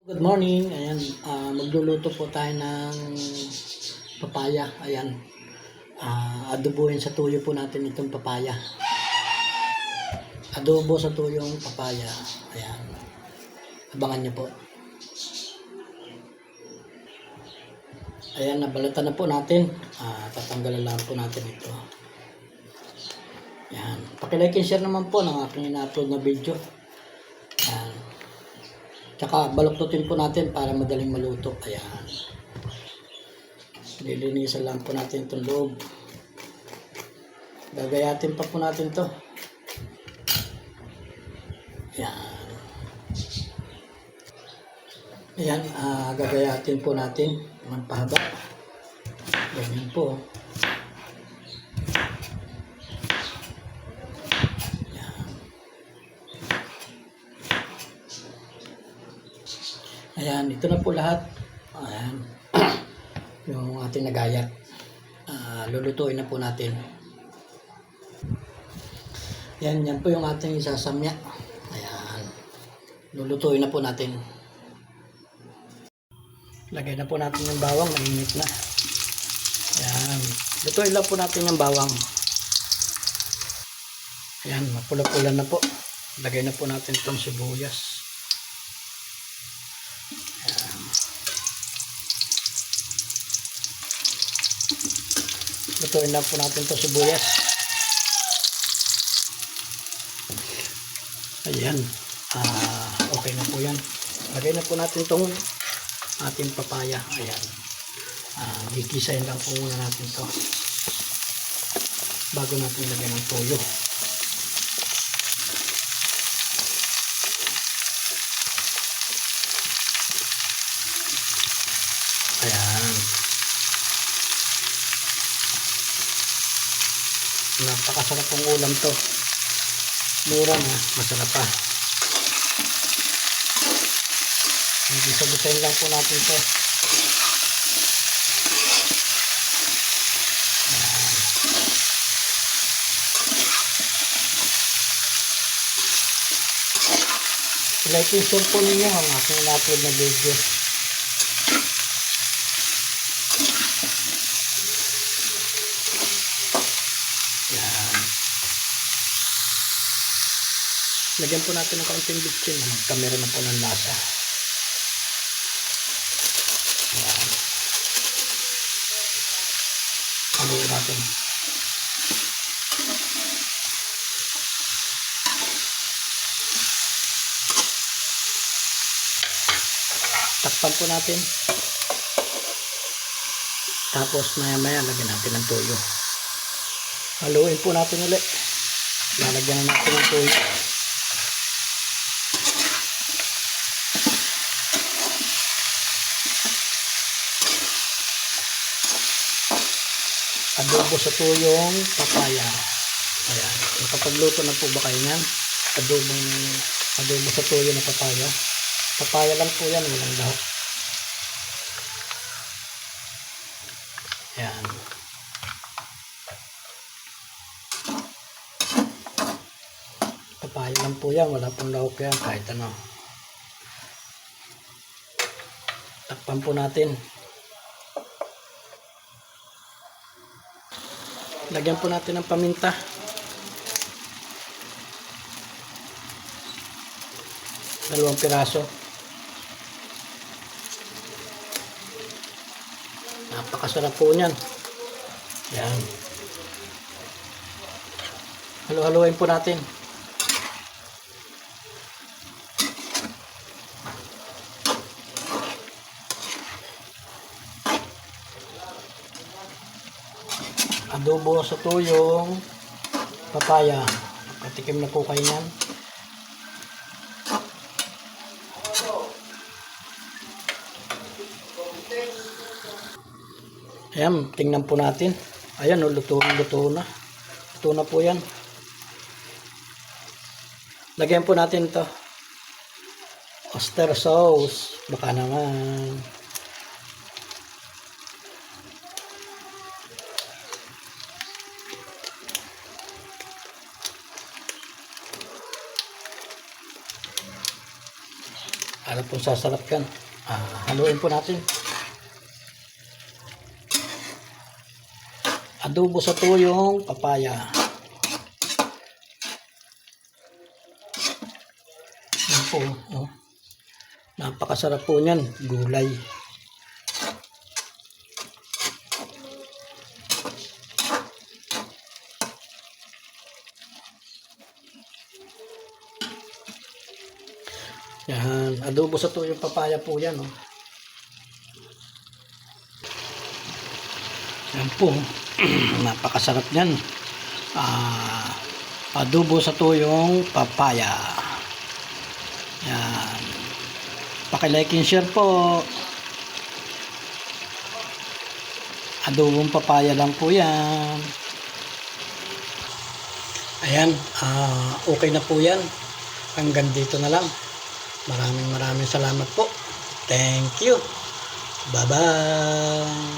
Good morning. Ayan, magluluto po tayo ng papaya. Ayan, adobohin sa tuyo po natin itong papaya. Adobo sa tuyong papaya. Ayan, abangan nyo po. Ayan, nabalatan na po natin. Tatanggalan lang po natin ito. Ayan, pakilike and share naman po ng aking ina-upload na video. Ayan. Tsaka baluktutin po natin para madaling maluto. Ayan. Lilinisan lang po natin itong loob. Gagayatin pa po natin to. Ayan. Ayan, gagayatin po natin ng pahaba. Ganyan po. Ayan, ito na po lahat. Ayan. Yung ating nagayat. Lulutuin na po natin. Yan po yung ating isasamya. Ayan. Lulutuin na po natin. Lagay na po natin yung bawang, mainit na. Ayan. Lutuin lang po natin yung bawang. Ayan, mapula-pula na po. Lagay na po natin itong sibuyas. Lutuin lang po natin ito sibuyas. Ayan. Okay na po yan. Lagay na po natin itong ating papaya. Ayan. Gigisahin lang po muna natin ito bago natin lagyan ng toyo. Ayan. Napakasarap pong ulam to. Mura na, masarap pa. Gisa-gisahin lang po natin to. Like and share po ninyo ang aking na-upload na video. Lagyan po natin ng kaunting bitchin. Kamera na po ng lasa. Ayan. Haluin natin. Takpan po natin. Tapos maya-maya lagyan natin ng toyo. Haluin po natin ulit. Lalagyan natin ng toyo. Adobo sa tuyong papaya. Ayan. Nakapagluto na po ba kayo yan? Adobo sa tuyo na papaya. Papaya lang po yan. Walang lahok. Ayan. Papaya lang po yan. Wala pong lahok yan. Kahit ano. Takpan po natin. Lagyan po natin ng paminta. Dalawang piraso. Napakasarap po niyan. Yan. Halo-haloin po natin. Adobo sa tuyong papaya. Patikim na po kayo yan. Ayan, tingnan po natin. Ayan, luto na. Luto na po yan. Lagyan po natin ito. Oyster sauce. Baka naman. Ano pong sasarap yan. Haluin po natin. Adobo sa tuyong papaya. Yan po. Oh. Napakasarap po niyan. Gulay. Yan. Adobo sa tuyong papaya po yan. Oh. Yan po. Napakasarap niyan. Adobo sa tuyong papaya. Yan. Paki-like and share po. Adobong papaya lang po yan. Ayan. Okay na po yan. Hanggang dito na lang. Maraming salamat po. Thank you. Bye-bye.